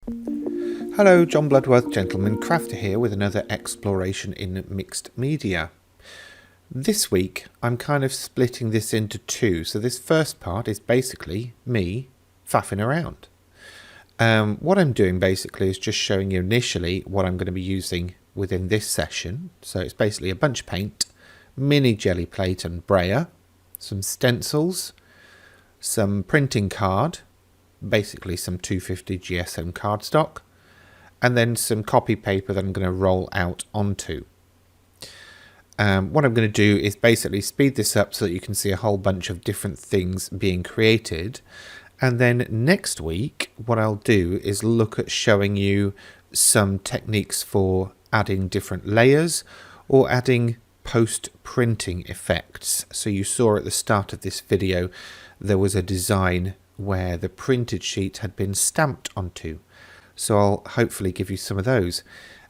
Hello, John Bloodworth, Gentleman Crafter here with another exploration in mixed media. This week I'm kind of splitting this into two, so this first part is basically me faffing around. What I'm doing basically is just showing you initially what I'm going to be using within this session. So it's basically a bunch of paint, mini jelly plate and brayer, some stencils, some printing card, basically some 250 GSM cardstock, and then some copy paper that I'm going to roll out onto. What I'm going to do is basically speed this up so that you can see a whole bunch of different things being created. And then next week, what I'll do is look at showing you some techniques for adding different layers or adding post-printing effects. So you saw at the start of this video, there was a design where the printed sheet had been stamped onto. So I'll hopefully give you some of those.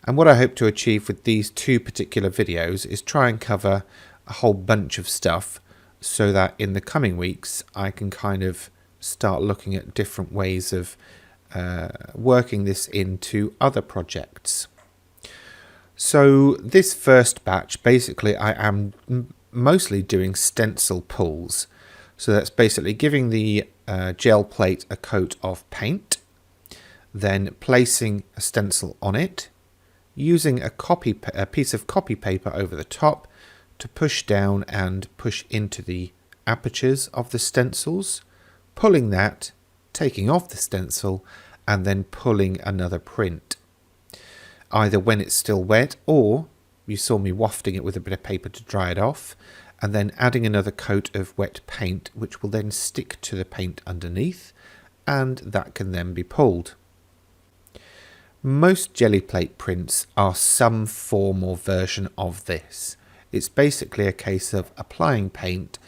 And what I hope to achieve with these two particular videos is try and cover a whole bunch of stuff so that in the coming weeks I can kind of start looking at different ways of working this into other projects. So this first batch, basically I am mostly doing stencil pulls. So that's basically giving the gel plate a coat of paint, then placing a stencil on it, using a piece of copy paper over the top to push down and push into the apertures of the stencils, pulling that, taking off the stencil, and then pulling another print. Either when it's still wet, or you saw me wafting it with a bit of paper to dry it off, and then adding another coat of wet paint, which will then stick to the paint underneath, and that can then be pulled. Most jelly plate prints are some form or version of this. It's basically a case of applying paint,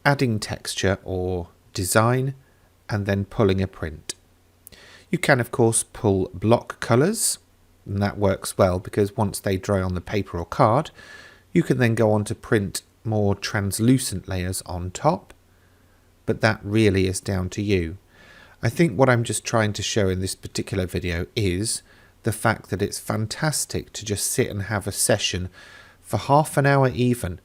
adding texture or design, and then pulling a print. You can of course pull block colours, and that works well because once they dry on the paper or card, you can then go on to print more translucent layers on top, but that really is down to you. I think what I'm just trying to show in this particular video is the fact that it's fantastic to just sit and have a session for half an hour even,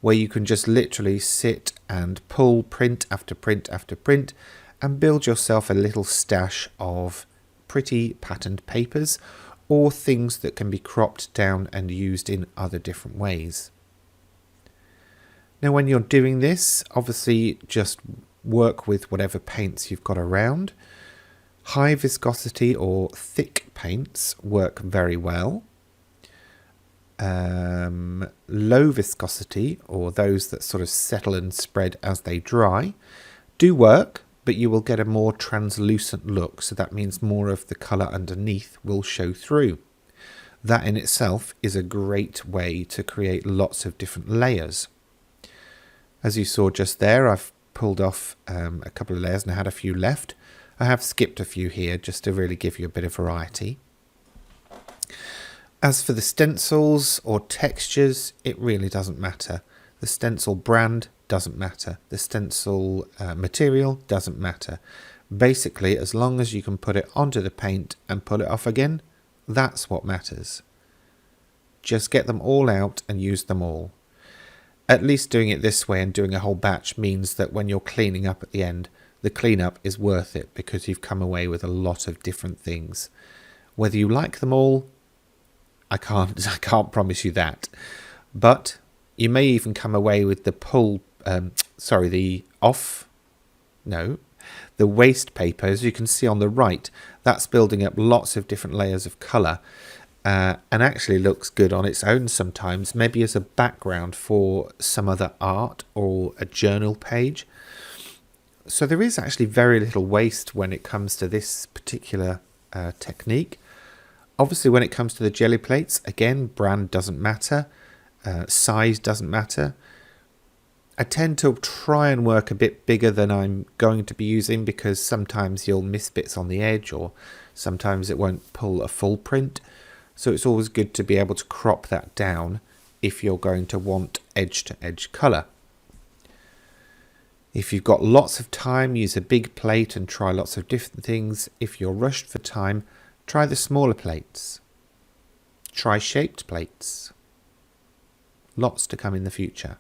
where you can just literally sit and pull print after print after print and build yourself a little stash of pretty patterned papers or things that can be cropped down and used in other different ways. Now when you're doing this, obviously just work with whatever paints you've got around. High viscosity or thick paints work very well. Low viscosity, or those that sort of settle and spread as they dry, do work, but you will get a more translucent look, so that means more of the colour underneath will show through. That in itself is a great way to create lots of different layers. As you saw just there, I've pulled off a couple of layers and I had a few left. I have skipped a few here just to really give you a bit of variety. As for the stencils or textures, it really doesn't matter. The stencil brand doesn't matter. The stencil material doesn't matter. Basically, as long as you can put it onto the paint and pull it off again, that's what matters. Just get them all out and use them all. At least doing it this way and doing a whole batch means that when you're cleaning up at the end, the cleanup is worth it because you've come away with a lot of different things. Whether you like them all, I can't promise you that. But you may even come away with the the waste paper. As you can see on the right, that's building up lots of different layers of colour. And actually looks good on its own sometimes, maybe as a background for some other art or a journal page. So there is actually very little waste when it comes to this particular technique. Obviously when it comes to the jelly plates, again, brand doesn't matter, size doesn't matter. I tend to try and work a bit bigger than I'm going to be using because sometimes you'll miss bits on the edge or sometimes it won't pull a full print. So it's always good to be able to crop that down if you're going to want edge-to-edge colour. If you've got lots of time, use a big plate and try lots of different things. If you're rushed for time, try the smaller plates. Try shaped plates. Lots to come in the future.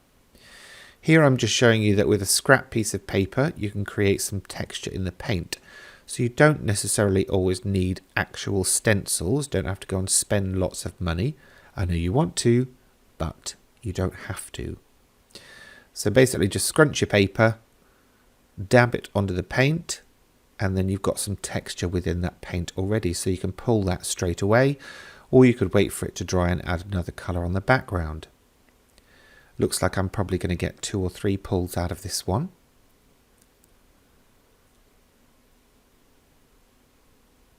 Here I'm just showing you that with a scrap piece of paper you can create some texture in the paint. So you don't necessarily always need actual stencils, don't have to go and spend lots of money. I know you want to, but you don't have to. So basically just scrunch your paper, dab it onto the paint, and then you've got some texture within that paint already, so you can pull that straight away, or you could wait for it to dry and add another colour on the background. Looks like I'm probably going to get 2 or 3 pulls out of this one.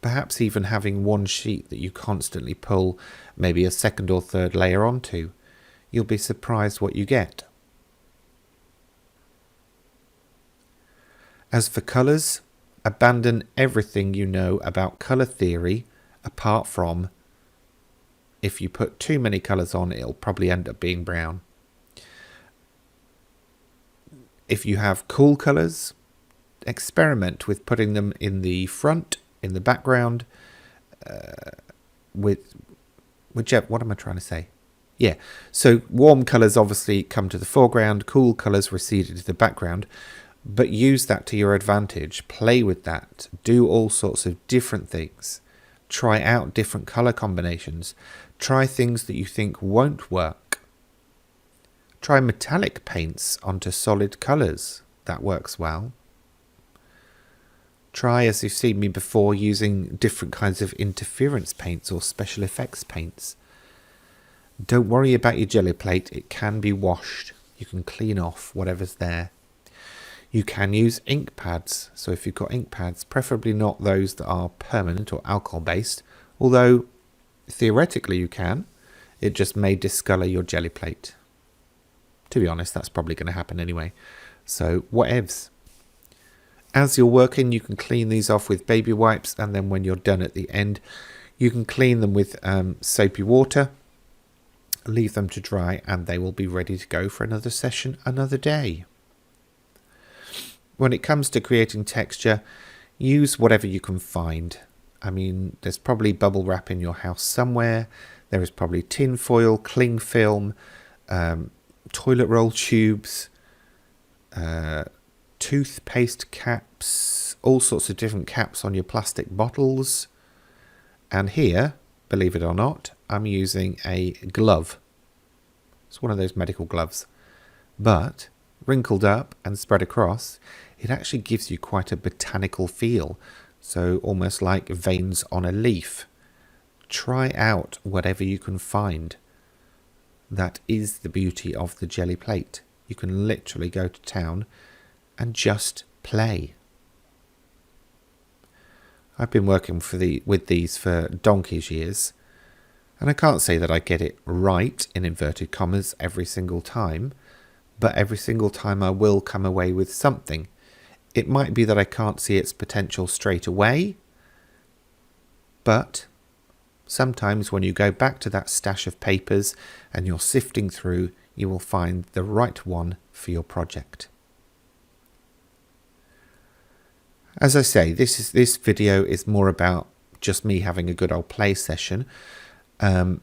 Perhaps even having one sheet that you constantly pull maybe a second or third layer onto. You'll be surprised what you get. As for colours, abandon everything you know about colour theory, apart from if you put too many colours on, it'll probably end up being brown. If you have cool colours, experiment with putting them in the front, in the background, with whichever, what am I trying to say? Yeah, so warm colours obviously come to the foreground, cool colours recede into the background. But use that to your advantage, play with that, do all sorts of different things, try out different colour combinations, try things that you think won't work. Try metallic paints onto solid colours, that works well. Try, as you've seen me before, using different kinds of interference paints or special effects paints. Don't worry about your jelly plate, it can be washed, you can clean off whatever's there. You can use ink pads, so if you've got ink pads, preferably not those that are permanent or alcohol based, although theoretically you can, it just may discolour your jelly plate. To be honest, that's probably going to happen anyway, so whatevs. As you're working, you can clean these off with baby wipes, and then when you're done at the end, you can clean them with soapy water, leave them to dry, and they will be ready to go for another session another day. When it comes to creating texture, use whatever you can find. I mean, there's probably bubble wrap in your house somewhere. There is probably tin foil, cling film, toilet roll tubes, toothpaste caps, all sorts of different caps on your plastic bottles. And here, believe it or not, I'm using a glove. It's one of those medical gloves. But wrinkled up and spread across, it actually gives you quite a botanical feel, so almost like veins on a leaf. Try out whatever you can find. That is the beauty of the jelly plate. You can literally go to town and just play. I've been working with these for donkey's years, and I can't say that I get it right, in inverted commas, every single time, but every single time I will come away with something. It might be that I can't see its potential straight away, but sometimes when you go back to that stash of papers and you're sifting through, you will find the right one for your project. As I say, this video is more about just me having a good old play session and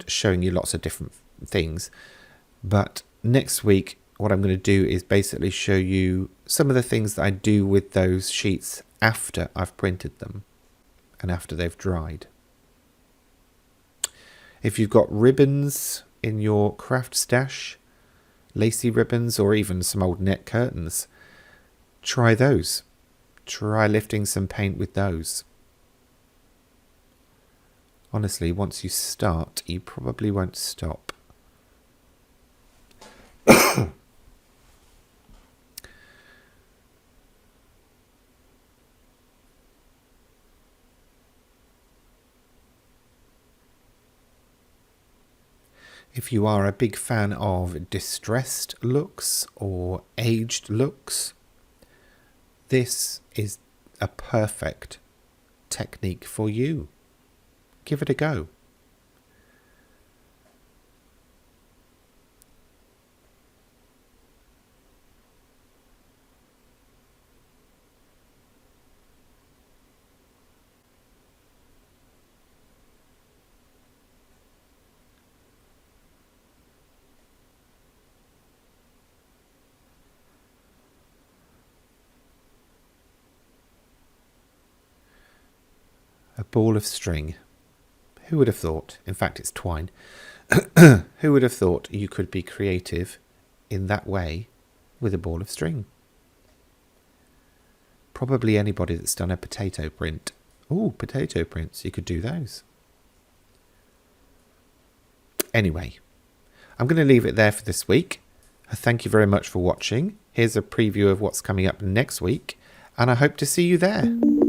showing you lots of different things. But next week, what I'm going to do is basically show you some of the things that I do with those sheets after I've printed them and after they've dried. If you've got ribbons in your craft stash, lacy ribbons or even some old net curtains, try those. Try lifting some paint with those. Honestly, once you start, you probably won't stop. If you are a big fan of distressed looks or aged looks, this is a perfect technique for you. Give it a go. A ball of string. Who would have thought? In fact, it's twine. Who would have thought you could be creative in that way with a ball of string? Probably anybody that's done a potato print. Oh, potato prints. You could do those. Anyway, I'm going to leave it there for this week. Thank you very much for watching. Here's a preview of what's coming up next week, and I hope to see you there.